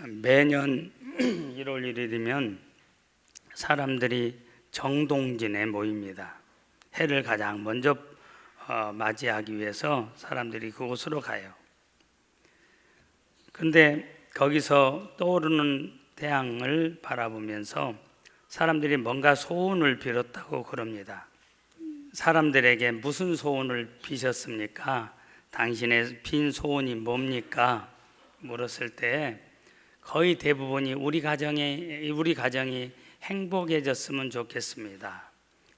매년 1월 1일이면 사람들이 정동진에 모입니다. 해를 가장 먼저 맞이하기 위해서 사람들이 그곳으로 가요. 그런데 거기서 떠오르는 태양을 바라보면서 사람들이 뭔가 소원을 빌었다고 그럽니다. 사람들에게 무슨 소원을 비셨습니까? 당신의 빈 소원이 뭡니까? 물었을 때 거의 대부분이 우리 가정이 행복해졌으면 좋겠습니다.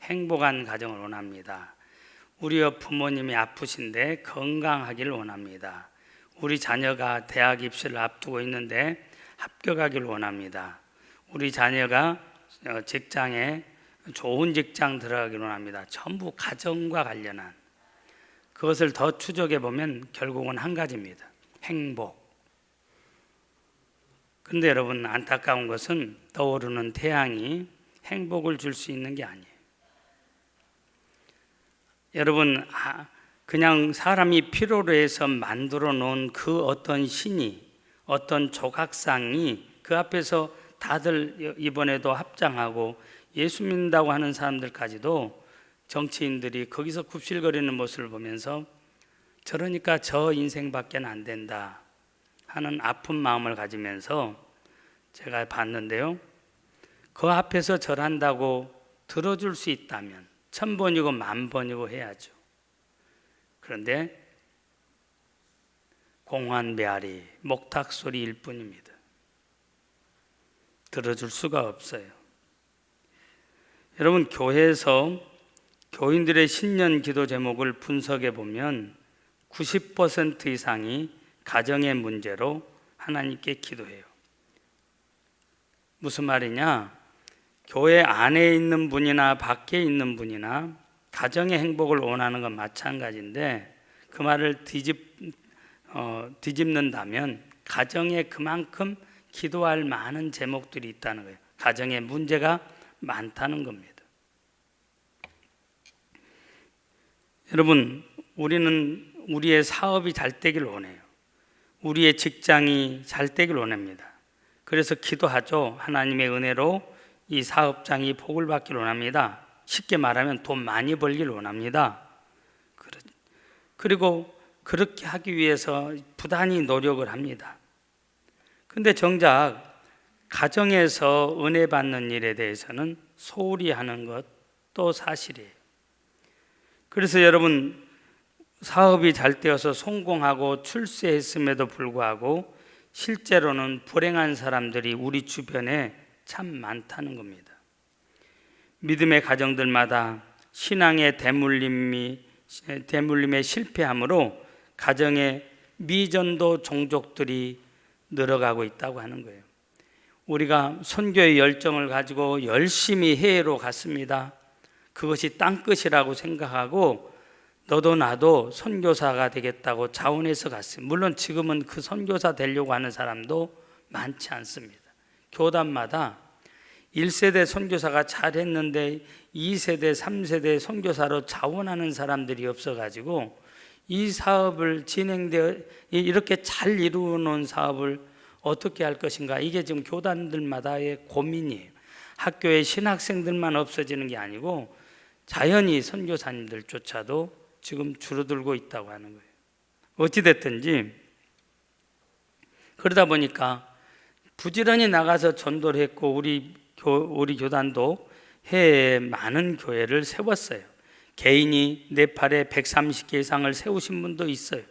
행복한 가정을 원합니다. 우리 부모님이 아프신데 건강하기를 원합니다. 우리 자녀가 대학 입시를 앞두고 있는데 합격하기를 원합니다. 우리 자녀가 직장에 좋은 직장 들어가기를 원합니다. 전부 가정과 관련한 그것을 더 추적해 보면 결국은 한 가지입니다. 행복. 그런데 여러분, 안타까운 것은 떠오르는 태양이 행복을 줄 수 있는 게 아니에요. 여러분, 그냥 사람이 필요로 해서 만들어 놓은 그 어떤 신이, 어떤 조각상이 그 앞에서 다들 이번에도 합장하고 예수 믿는다고 하는 사람들까지도 정치인들이 거기서 굽실거리는 모습을 보면서 저러니까 저 인생밖에 안 된다 하는 아픈 마음을 가지면서 제가 봤는데요, 그 앞에서 절한다고 들어줄 수 있다면 1000번이고 10,000번이고 해야죠. 그런데 공환 메아리, 목탁 소리일 뿐입니다. 들어줄 수가 없어요. 여러분, 교회에서 교인들의 신년 기도 제목을 분석해 보면 90% 이상이 가정의 문제로 하나님께 기도해요. 무슨 말이냐? 교회 안에 있는 분이나 밖에 있는 분이나 가정의 행복을 원하는 건 마찬가지인데 그 말을 뒤집는다면 가정에 그만큼 기도할 많은 제목들이 있다는 거예요. 가정에 문제가 많다는 겁니다. 여러분, 우리는 우리의 사업이 잘 되길 원해요. 우리의 직장이 잘 되길 원합니다. 그래서 기도하죠. 하나님의 은혜로 이 사업장이 복을 받길 원합니다. 쉽게 말하면 돈 많이 벌길 원합니다. 그리고 그렇게 하기 위해서 부단히 노력을 합니다. 근데 정작 가정에서 은혜 받는 일에 대해서는 소홀히 하는 것도 사실이에요. 그래서 여러분, 사업이 잘 되어서 성공하고 출세했음에도 불구하고 실제로는 불행한 사람들이 우리 주변에 참 많다는 겁니다. 믿음의 가정들마다 신앙의 대물림에 실패함으로 가정의 미전도 종족들이 늘어가고 있다고 하는 거예요. 우리가 선교의 열정을 가지고 열심히 해외로 갔습니다. 그것이 땅끝이라고 생각하고 너도 나도 선교사가 되겠다고 자원해서 갔어요. 물론 지금은 그 선교사 되려고 하는 사람도 많지 않습니다. 교단마다 1세대 선교사가 잘했는데 2세대, 3세대 선교사로 자원하는 사람들이 없어가지고 이 사업을 이렇게 잘 이루어놓은 사업을 어떻게 할 것인가, 이게 지금 교단들마다의 고민이에요. 학교에 신학생들만 없어지는 게 아니고 자연히 선교사님들조차도 지금 줄어들고 있다고 하는 거예요. 어찌됐든지 그러다 보니까 부지런히 나가서 전도를 했고 우리 교단도 해외에 많은 교회를 세웠어요. 개인이 네팔에 130개 이상을 세우신 분도 있어요.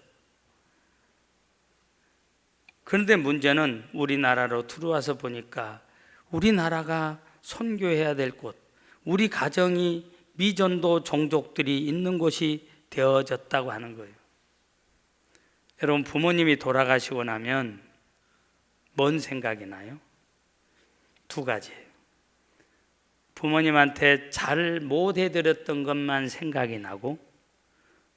그런데 문제는 우리나라로 들어와서 보니까 우리나라가 선교해야 될 곳, 우리 가정이 미전도 종족들이 있는 곳이 되어졌다고 하는 거예요. 여러분, 부모님이 돌아가시고 나면 뭔 생각이 나요? 두 가지예요. 부모님한테 잘 못해드렸던 것만 생각이 나고,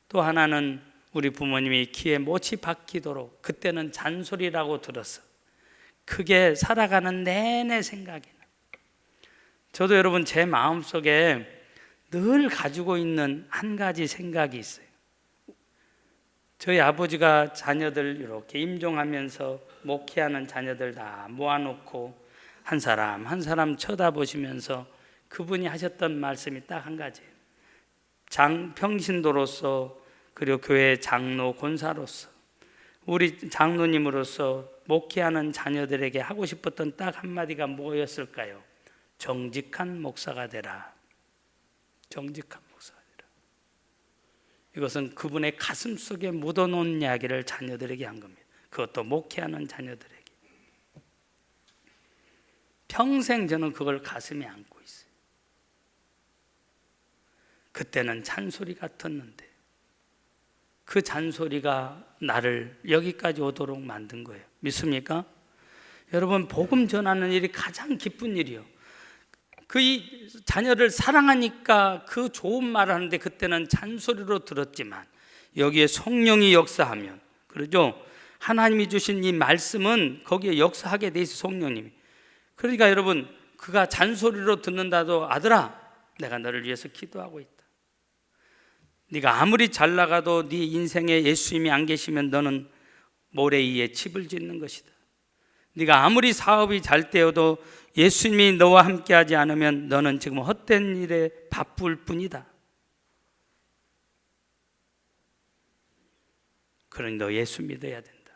또 하나는 우리 부모님이 키에 못이 박히도록 그때는 잔소리라고 들었어. 그게 살아가는 내내 생각이 나. 저도 여러분, 제 마음속에 늘 가지고 있는 한 가지 생각이 있어요. 저희 아버지가 자녀들 이렇게 임종하면서 목회하는 자녀들 다 모아놓고 한 사람 한 사람 쳐다보시면서 그분이 하셨던 말씀이 딱 한 가지예요. 평신도로서, 그리고 교회 장로 권사로서, 우리 장로님으로서 목회하는 자녀들에게 하고 싶었던 딱 한마디가 뭐였을까요? 정직한 목사가 되라. 정직한 목사가 되라. 이것은 그분의 가슴 속에 묻어놓은 이야기를 자녀들에게 한 겁니다. 그것도 목회하는 자녀들에게. 평생 저는 그걸 가슴에 안고 있어요. 그때는 잔소리 같았는데 그 잔소리가 나를 여기까지 오도록 만든 거예요. 믿습니까? 여러분, 복음 전하는 일이 가장 기쁜 일이요. 그 자녀를 사랑하니까 그 좋은 말을 하는데 그때는 잔소리로 들었지만 여기에 성령이 역사하면, 그러죠? 하나님이 주신 이 말씀은 거기에 역사하게 돼 있어, 성령님이. 그러니까 여러분, 그가 잔소리로 듣는다도 아들아, 내가 너를 위해서 기도하고 있다. 네가 아무리 잘 나가도 네 인생에 예수님이 안 계시면 너는 모래 위에 집을 짓는 것이다. 네가 아무리 사업이 잘 되어도 예수님이 너와 함께하지 않으면 너는 지금 헛된 일에 바쁠 뿐이다. 그러니 너 예수 믿어야 된다.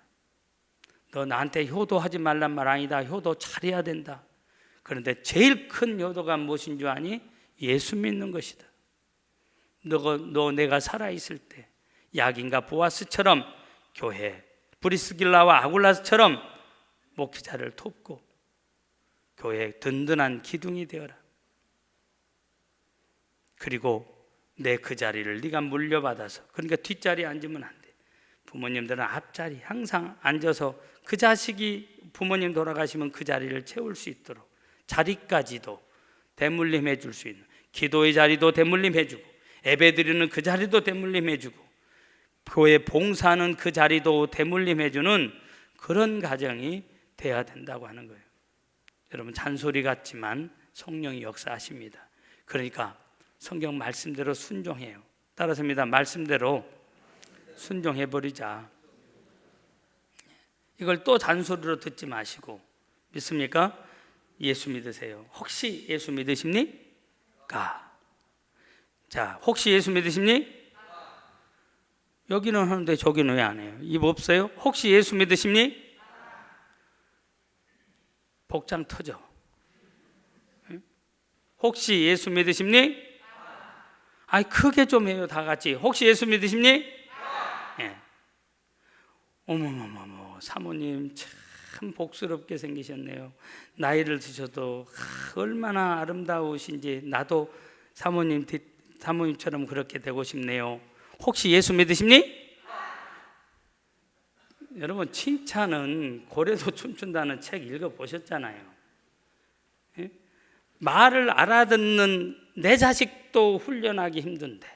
너 나한테 효도하지 말란 말 아니다. 효도 잘해야 된다. 그런데 제일 큰 효도가 무엇인 줄 아니? 예수 믿는 것이다. 너 내가 살아있을 때 야긴과 보아스처럼 교회, 브리스길라와 아굴라스처럼 목회자를 돕고 교회의 든든한 기둥이 되어라. 그리고 내 그 자리를 네가 물려받아서, 그러니까 뒷자리에 앉으면 안 돼. 부모님들은 앞자리 항상 앉아서 그 자식이 부모님 돌아가시면 그 자리를 채울 수 있도록 자리까지도 대물림해 줄 수 있는, 기도의 자리도 대물림해 주고, 예배드리는 그 자리도 대물림해 주고, 교회 봉사하는 그 자리도 대물림해 주는 그런 가정이 돼야 된다고 하는 거예요. 여러분, 잔소리 같지만 성령이 역사하십니다. 그러니까 성경 말씀대로 순종해요. 따라서입니다. 말씀대로 순종해 버리자. 이걸 또 잔소리로 듣지 마시고, 믿습니까? 예수 믿으세요. 혹시 예수 믿으십니까? 자, 혹시 예수 믿으십니? 여기는 하는데 저기는 왜 안 해요? 입 없어요? 혹시 예수 믿으십니? 복장 터져. 혹시 예수 믿으십니? 아이, 크게 좀 해요, 다 같이. 혹시 예수 믿으십니? 예. 어머머머머, 사모님 참 복스럽게 생기셨네요. 나이를 드셔도 얼마나 아름다우신지 나도 사모님처럼 그렇게 되고 싶네요. 혹시 예수 믿으십니? 여러분, 칭찬은 고래도 춤춘다는 책 읽어보셨잖아요. 예? 말을 알아듣는 내 자식도 훈련하기 힘든데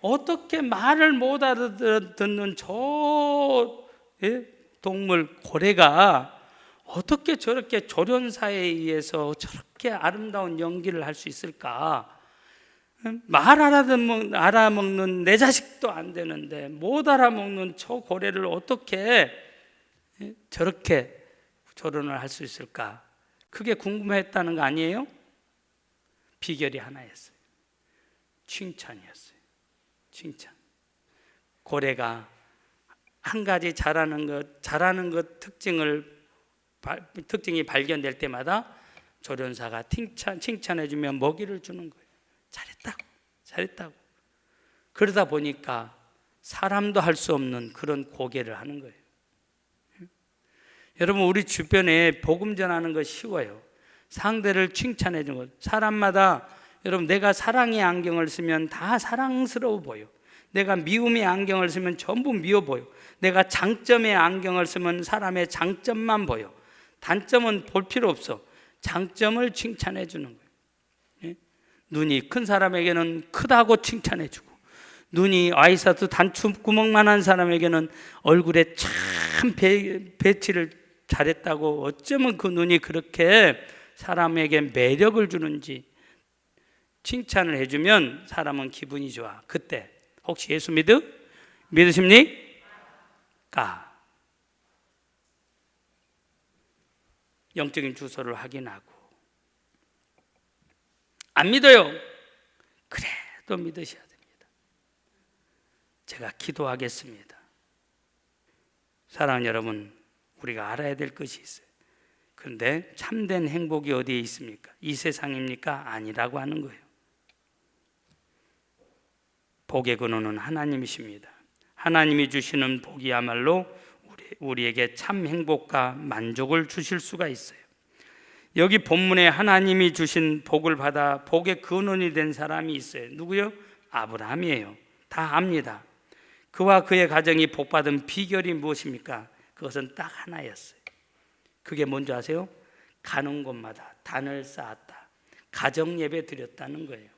어떻게 말을 못 알아듣는 저 동물 고래가 어떻게 저렇게 조련사에 의해서 저렇게 아름다운 연기를 할 수 있을까? 말 알아먹는 내 자식도 안 되는데 못 알아먹는 저 고래를 어떻게 저렇게 조련을 할 수 있을까? 그게 궁금했다는 거 아니에요? 비결이 하나였어요. 칭찬이었어요. 칭찬. 고래가 한 가지 잘하는 것 특징이 발견될 때마다 조련사가 칭찬해주면 먹이를 주는 거예요. 잘했다고. 그러다 보니까 사람도 할 수 없는 그런 고개를 하는 거예요. 여러분, 우리 주변에 복음 전하는 거 쉬워요. 상대를 칭찬해 주는 것. 사람마다, 여러분, 내가 사랑의 안경을 쓰면 다 사랑스러워 보여. 내가 미움의 안경을 쓰면 전부 미워 보여. 내가 장점의 안경을 쓰면 사람의 장점만 보여. 단점은 볼 필요 없어. 장점을 칭찬해 주는 거예요. 눈이 큰 사람에게는 크다고 칭찬해 주고, 눈이 아이사도 단추구멍만 한 사람에게는 얼굴에 참 배치를 잘했다고, 어쩌면 그 눈이 그렇게 사람에게 매력을 주는지 칭찬을 해주면 사람은 기분이 좋아. 그때 혹시 예수 믿으십니? 가. 영적인 주소를 확인하고. 안 믿어요. 그래도 믿으셔야 됩니다. 제가 기도하겠습니다. 사랑하는 여러분, 우리가 알아야 될 것이 있어요. 그런데 참된 행복이 어디에 있습니까? 이 세상입니까? 아니라고 하는 거예요. 복의 근원은 하나님이십니다. 하나님이 주시는 복이야말로 우리에게 참 행복과 만족을 주실 수가 있어요. 여기 본문에 하나님이 주신 복을 받아 복의 근원이 된 사람이 있어요. 누구요? 아브라함이에요. 다 압니다. 그와 그의 가정이 복받은 비결이 무엇입니까? 그것은 딱 하나였어요. 그게 뭔지 아세요? 가는 곳마다 단을 쌓았다. 가정 예배 드렸다는 거예요.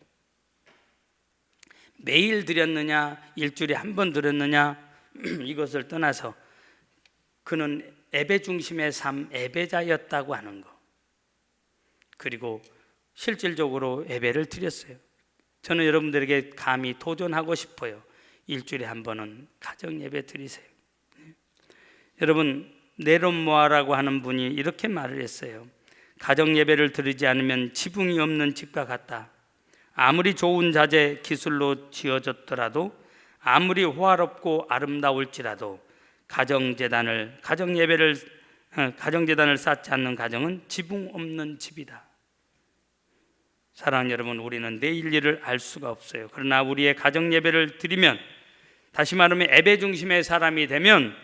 매일 드렸느냐, 일주일에 한 번 드렸느냐, 이것을 떠나서 그는 예배 중심의 삶, 예배자였다고 하는 거. 그리고 실질적으로 예배를 드렸어요. 저는 여러분들에게 감히 도전하고 싶어요. 일주일에 한 번은 가정 예배 드리세요. 여러분, 네론모아라고 하는 분이 이렇게 말을 했어요. 가정 예배를 드리지 않으면 지붕이 없는 집과 같다. 아무리 좋은 자재 기술로 지어졌더라도, 아무리 호화롭고 아름다울지라도 가정 재단을 쌓지 않는 가정은 지붕 없는 집이다. 사랑하는 여러분, 우리는 내일 일을 알 수가 없어요. 그러나 우리의 가정 예배를 드리면, 다시 말하면 예배 중심의 사람이 되면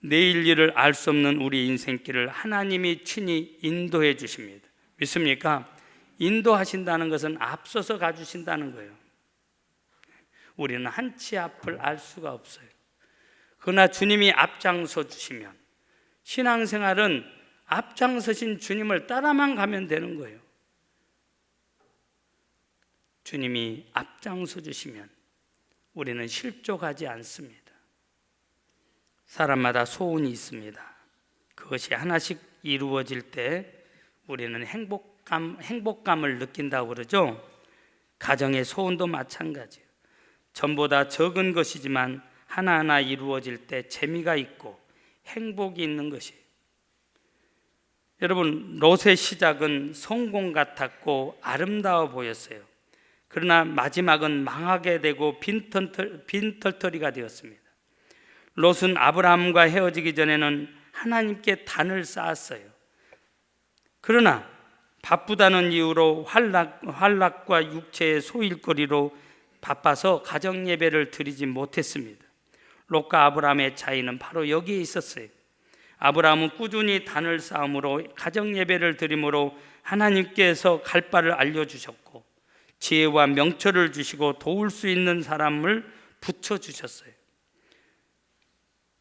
내일 일을 알 수 없는 우리 인생길을 하나님이 친히 인도해 주십니다. 믿습니까? 인도하신다는 것은 앞서서 가주신다는 거예요. 우리는 한 치 앞을 알 수가 없어요. 그러나 주님이 앞장서 주시면, 신앙생활은 앞장서신 주님을 따라만 가면 되는 거예요. 주님이 앞장서 주시면 우리는 실족하지 않습니다. 사람마다 소원이 있습니다. 그것이 하나씩 이루어질 때 우리는 행복감을 느낀다고 그러죠. 가정의 소원도 마찬가지예요. 전보다 적은 것이지만 하나하나 이루어질 때 재미가 있고 행복이 있는 것이에요. 여러분, 롯의 시작은 성공 같았고 아름다워 보였어요. 그러나 마지막은 망하게 되고 빈털터리가 되었습니다. 롯은 아브라함과 헤어지기 전에는 하나님께 단을 쌓았어요. 그러나 바쁘다는 이유로 환락과 육체의 소일거리로 바빠서 가정 예배를 드리지 못했습니다. 롯과 아브라함의 차이는 바로 여기에 있었어요. 아브라함은 꾸준히 단을 쌓음으로 가정 예배를 드림으로 하나님께서 갈 바를 알려주셨고, 지혜와 명철을 주시고 도울 수 있는 사람을 붙여주셨어요.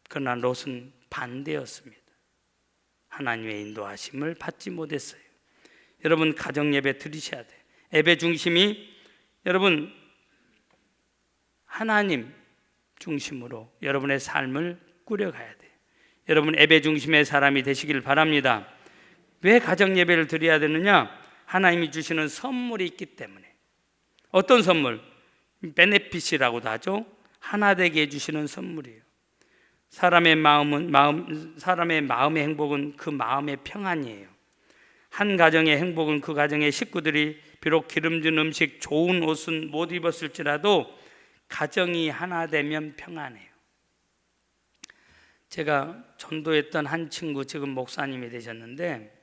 그러나 롯은 반대였습니다. 하나님의 인도하심을 받지 못했어요. 여러분, 가정 예배 드리셔야 돼요. 예배 중심이 여러분 하나님 중심으로 여러분의 삶을 꾸려가야 돼요. 여러분, 예배 중심의 사람이 되시길 바랍니다. 왜 가정 예배를 드려야 되느냐? 하나님이 주시는 선물이 있기 때문에. 어떤 선물? 베네핏이라고도 하죠. 하나 되게 해주시는 선물이에요. 사람의 마음의 행복은 그 마음의 평안이에요. 한 가정의 행복은 그 가정의 식구들이 비록 기름진 음식, 좋은 옷은 못 입었을지라도 가정이 하나 되면 평안해요. 제가 전도했던 한 친구, 지금 목사님이 되셨는데,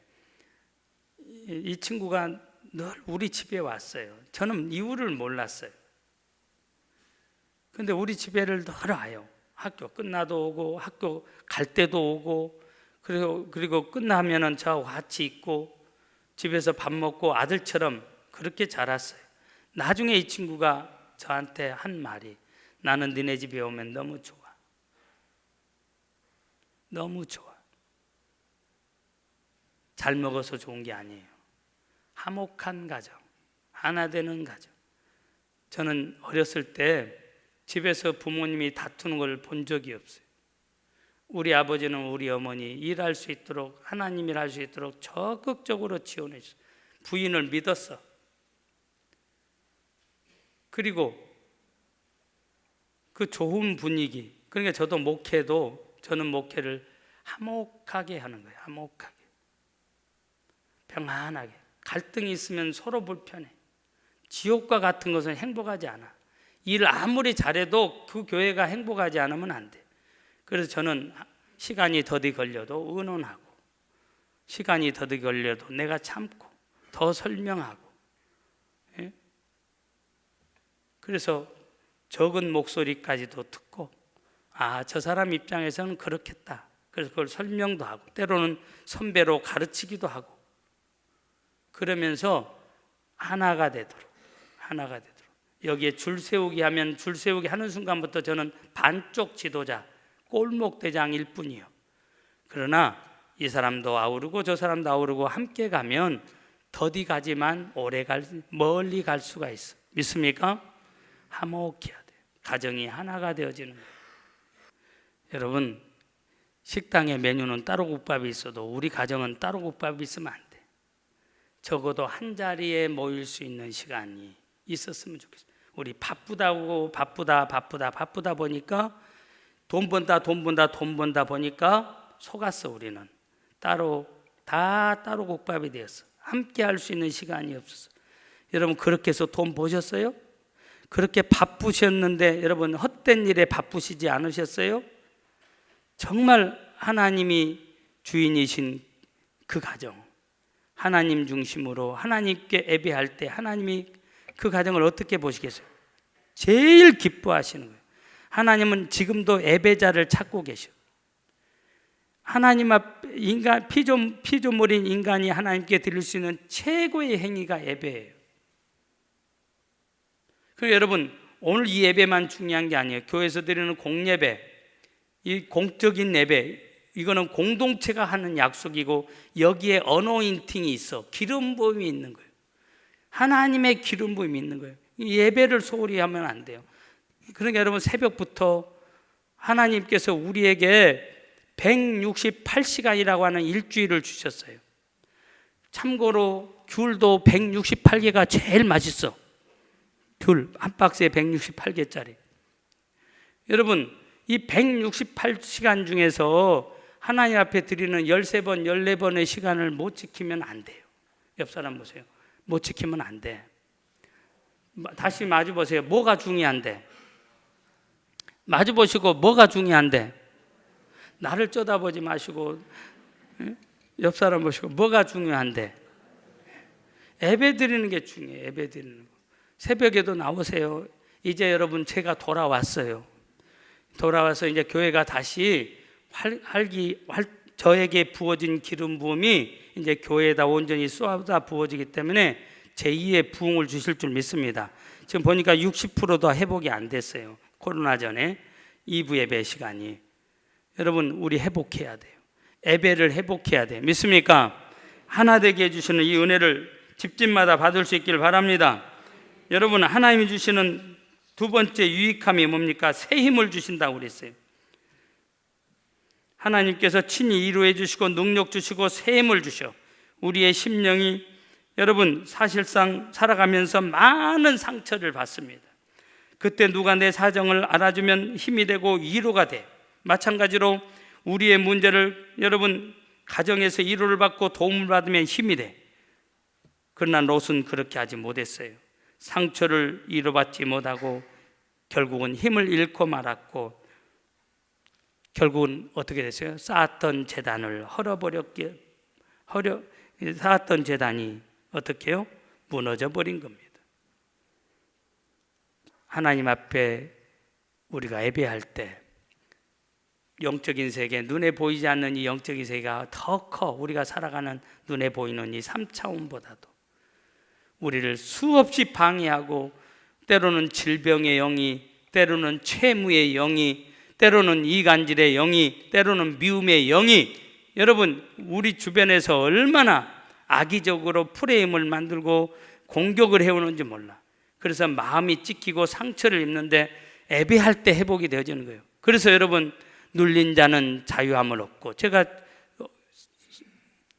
이 친구가 늘 우리 집에 왔어요. 저는 이유를 몰랐어요. 근데 우리 집에를 늘 와요. 학교 끝나도 오고, 학교 갈 때도 오고, 그리고 끝나면은 저하고 같이 있고, 집에서 밥 먹고 아들처럼 그렇게 자랐어요. 나중에 이 친구가 저한테 한 말이, 나는 니네 집에 오면 너무 좋아. 너무 좋아. 잘 먹어서 좋은 게 아니에요. 화목한 가정, 하나 되는 가정. 저는 어렸을 때 집에서 부모님이 다투는 걸 본 적이 없어요. 우리 아버지는 우리 어머니 일할 수 있도록, 하나님 일할 수 있도록 적극적으로 지원해 줬어요. 부인을 믿었어. 그리고 그 좋은 분위기, 그러니까 저도 목회도 저는 목회를 화목하게 하는 거예요. 화목하게, 평안하게. 갈등이 있으면 서로 불편해. 지옥과 같은 것은 행복하지 않아. 일을 아무리 잘해도 그 교회가 행복하지 않으면 안 돼. 그래서 저는 시간이 더디 걸려도 의논하고, 시간이 더디 걸려도 내가 참고 더 설명하고, 예? 그래서 적은 목소리까지도 듣고, 아, 저 사람 입장에서는 그렇겠다. 그래서 그걸 설명도 하고, 때로는 선배로 가르치기도 하고, 그러면서 하나가 되도록. 여기에 줄 세우기 하면 줄 세우기 하는 순간부터 저는 반쪽 지도자, 꼴목 대장일 뿐이요. 그러나 이 사람도 아우르고 저 사람도 아우르고 함께 가면 더디 가지만 멀리 갈 수가 있어. 믿습니까? 화목해야 돼. 가정이 하나가 되어지는 거예요. 여러분, 식당에 메뉴는 따로 국밥이 있어도 우리 가정은 따로 국밥이 있으면 안 돼. 적어도 한 자리에 모일 수 있는 시간이 있었으면 좋겠어요. 우리 바쁘다 보니까 돈 번다 보니까 속았어. 우리는 따로 국밥이 되었어. 함께 할 수 있는 시간이 없었어. 여러분, 그렇게 해서 돈 버셨어요? 그렇게 바쁘셨는데 여러분, 헛된 일에 바쁘시지 않으셨어요? 정말 하나님이 주인이신 그 가정, 하나님 중심으로 하나님께 예배할 때 하나님이 그 가정을 어떻게 보시겠어요? 제일 기뻐하시는 거예요. 하나님은 지금도 예배자를 찾고 계셔. 하나님 앞 인간 피조물인 인간이 하나님께 드릴 수 있는 최고의 행위가 예배예요. 그리고 여러분, 오늘 이 예배만 중요한 게 아니에요. 교회에서 드리는 공예배, 이 공적인 예배, 이거는 공동체가 하는 약속이고 여기에 어노인팅이 있어. 기름 부음이 있는 거예요. 하나님의 기름 부음이 있는 거예요. 예배를 소홀히 하면 안 돼요. 그러니까 여러분, 새벽부터 하나님께서 우리에게 168시간이라고 하는 일주일을 주셨어요. 참고로 귤도 168개가 제일 맛있어. 귤 한 박스에 168개짜리. 여러분, 이 168시간 중에서 하나님 앞에 드리는 13번, 14번의 시간을 못 지키면 안 돼요. 옆 사람 보세요. 못 지키면 안 돼. 다시 마주 보세요. 뭐가 중요한데? 마주 보시고 뭐가 중요한데? 나를 쳐다보지 마시고 옆 사람 보시고 뭐가 중요한데? 예배 드리는 게 중요해요. 예배 드리는 거. 새벽에도 나오세요. 이제 여러분, 제가 돌아왔어요. 돌아와서 이제 교회가 다시 저에게 부어진 기름 부음이 이제 교회에다 온전히 쏟아 부어지기 때문에 제2의 부흥을 주실 줄 믿습니다. 지금 보니까 60%도 회복이 안 됐어요. 코로나 전에 2부 예배 시간이. 여러분, 우리 회복해야 돼요. 예배를 회복해야 돼요. 믿습니까? 하나 되게 해주시는 이 은혜를 집집마다 받을 수 있기를 바랍니다. 여러분, 하나님이 주시는 두 번째 유익함이 뭡니까? 새 힘을 주신다고 그랬어요. 하나님께서 친히 이루해 주시고 능력 주시고 새 힘을 주셔. 우리의 심령이 여러분, 사실상 살아가면서 많은 상처를 받습니다. 그때 누가 내 사정을 알아주면 힘이 되고 위로가 돼. 마찬가지로 우리의 문제를 여러분, 가정에서 위로를 받고 도움을 받으면 힘이 돼. 그러나 롯은 그렇게 하지 못했어요. 상처를 위로받지 못하고 결국은 힘을 잃고 말았고, 결국은 어떻게 됐어요? 쌓았던 재단을 쌓았던 재단이 어떻게 해요? 무너져 버린 겁니다. 하나님 앞에 우리가 예배할 때 영적인 세계, 눈에 보이지 않는 이 영적인 세계가 더 커. 우리가 살아가는 눈에 보이는 이 3차원보다도 우리를 수없이 방해하고, 때로는 질병의 영이, 때로는 채무의 영이, 때로는 이간질의 영이, 때로는 미움의 영이, 여러분, 우리 주변에서 얼마나 악의적으로 프레임을 만들고 공격을 해오는지 몰라. 그래서 마음이 찢기고 상처를 입는데 예배할 때 회복이 되어지는 거예요. 그래서 여러분, 눌린 자는 자유함을 얻고, 제가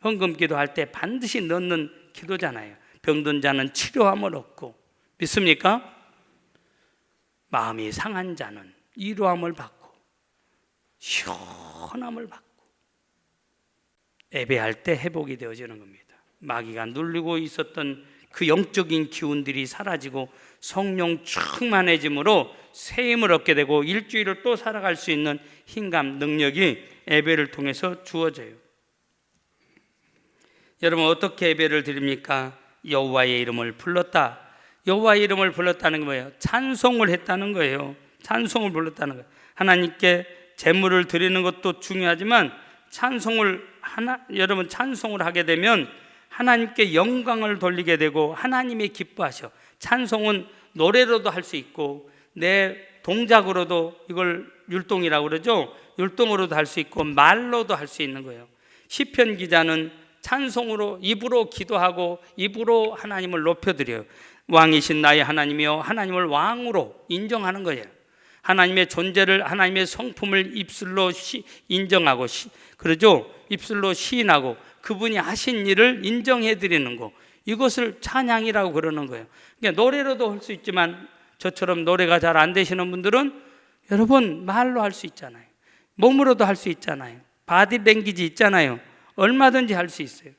헌금 기도할 때 반드시 넣는 기도잖아요. 병든 자는 치료함을 얻고, 믿습니까? 마음이 상한 자는 위로함을 받고, 시원함을 받고 예배할 때 회복이 되어지는 겁니다. 마귀가 눌리고 있었던 그 영적인 기운들이 사라지고 성령 충만해짐으로 새 힘을 얻게 되고 일주일을 또 살아갈 수 있는 힘감, 능력이 예배를 통해서 주어져요. 여러분, 어떻게 예배를 드립니까? 여호와의 이름을 불렀다. 여호와의 이름을 불렀다는 게 뭐예요? 찬송을 했다는 거예요. 찬송을 불렀다는 거예요. 하나님께 제물을 드리는 것도 중요하지만 여러분 찬송을 하게 되면 하나님께 영광을 돌리게 되고 하나님이 기뻐하셔. 찬송은 노래로도 할 수 있고 내 동작으로도, 이걸 율동이라고 그러죠. 율동으로도 할 수 있고 말로도 할 수 있는 거예요. 시편 기자는 찬송으로 입으로 기도하고 입으로 하나님을 높여드려요. 왕이신 나의 하나님이여, 하나님을 왕으로 인정하는 거예요. 하나님의 존재를, 하나님의 성품을 입술로 인정하고 그러죠. 입술로 시인하고 그분이 하신 일을 인정해 드리는 거, 이것을 찬양이라고 그러는 거예요. 그러니까 노래로도 할 수 있지만 저처럼 노래가 잘 안 되시는 분들은 여러분 말로 할 수 있잖아요. 몸으로도 할 수 있잖아요. 바디랭귀지 있잖아요. 얼마든지 할 수 있어요.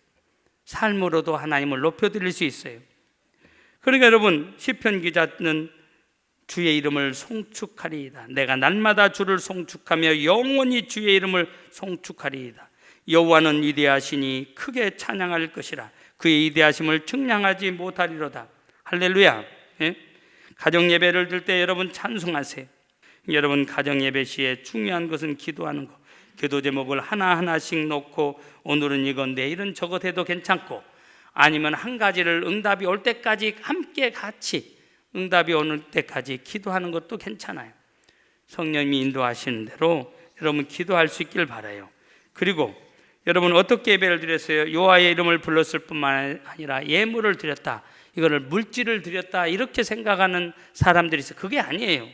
삶으로도 하나님을 높여드릴 수 있어요. 그러니까 여러분, 시편 기자는 주의 이름을 송축하리이다. 내가 날마다 주를 송축하며 영원히 주의 이름을 송축하리이다. 여호와는 위대하시니 크게 찬양할 것이라. 그의 위대하심을 측량하지 못하리로다. 할렐루야. 예? 가정 예배를 드릴 때 여러분 찬송하세요. 여러분 가정 예배 시에 중요한 것은 기도하는 거. 기도 제목을 하나하나씩 놓고 오늘은 이건 내일은 저것 해도 괜찮고, 아니면 한 가지를 응답이 올 때까지 함께 같이 응답이 오는 때까지 기도하는 것도 괜찮아요. 성령님이 인도하시는 대로 여러분 기도할 수 있길 바라요. 그리고 여러분 어떻게 예배를 드렸어요? 여호와의 이름을 불렀을 뿐만 아니라 예물을 드렸다, 이거를 물질을 드렸다, 이렇게 생각하는 사람들이 있어요. 그게 아니에요.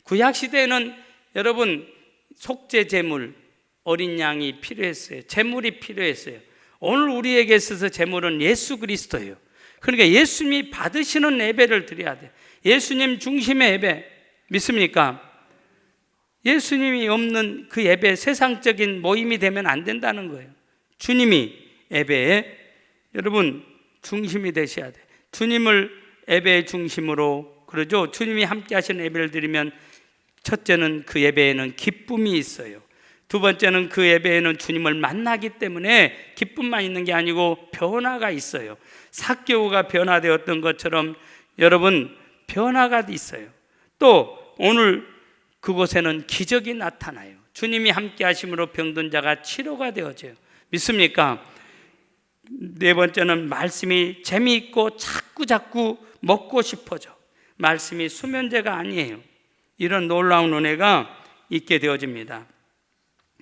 구약시대에는 여러분 속죄 제물, 어린 양이 필요했어요. 제물이 필요했어요. 오늘 우리에게 있어서 제물은 예수 그리스도예요. 그러니까 예수님이 받으시는 예배를 드려야 돼요. 예수님 중심의 예배 믿습니까? 예수님이 없는 그 예배, 세상적인 모임이 되면 안 된다는 거예요. 주님이 예배에 여러분 중심이 되셔야 돼요. 주님을 예배의 중심으로, 그러죠. 주님이 함께 하시는 예배를 드리면 첫째는 그 예배에는 기쁨이 있어요. 두 번째는 그 예배에는 주님을 만나기 때문에 기쁨만 있는 게 아니고 변화가 있어요. 삭개오가 변화되었던 것처럼 여러분 변화가 있어요. 또 오늘 그곳에는 기적이 나타나요. 주님이 함께 하심으로 병든 자가 치료가 되어져요. 믿습니까? 네 번째는 말씀이 재미있고 자꾸 먹고 싶어져. 말씀이 수면제가 아니에요. 이런 놀라운 은혜가 있게 되어집니다.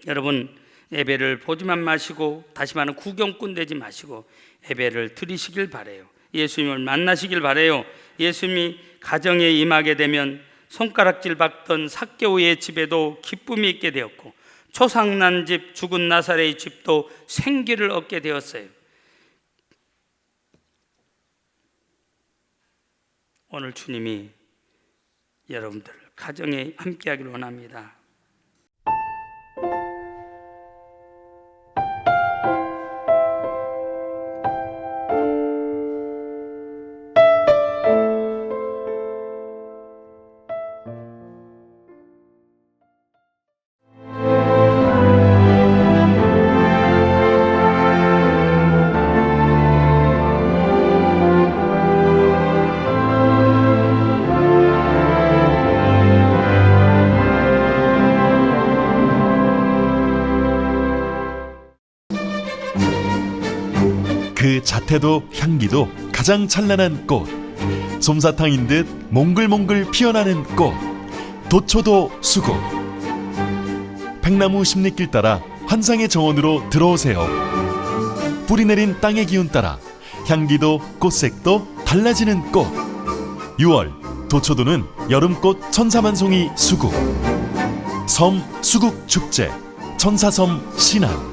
여러분 예배를 보지만 마시고, 다시 말하면 구경꾼 되지 마시고 예배를 드리시길 바라요. 예수님을 만나시길 바라요. 예수님이 가정에 임하게 되면 손가락질 받던 삭개오의 집에도 기쁨이 있게 되었고, 초상난 집, 죽은 나사렛의 집도 생기를 얻게 되었어요. 오늘 주님이 여러분들 가정에 함께하기를 원합니다. 그 자태도 향기도 가장 찬란한 꽃, 솜사탕인 듯 몽글몽글 피어나는 꽃, 도초도 수국. 백나무 십리길 따라 환상의 정원으로 들어오세요. 뿌리 내린 땅의 기운 따라 향기도 꽃색도 달라지는 꽃. 6월 도초도는 여름꽃 천사만송이 수국. 섬 수국축제, 천사섬 신안.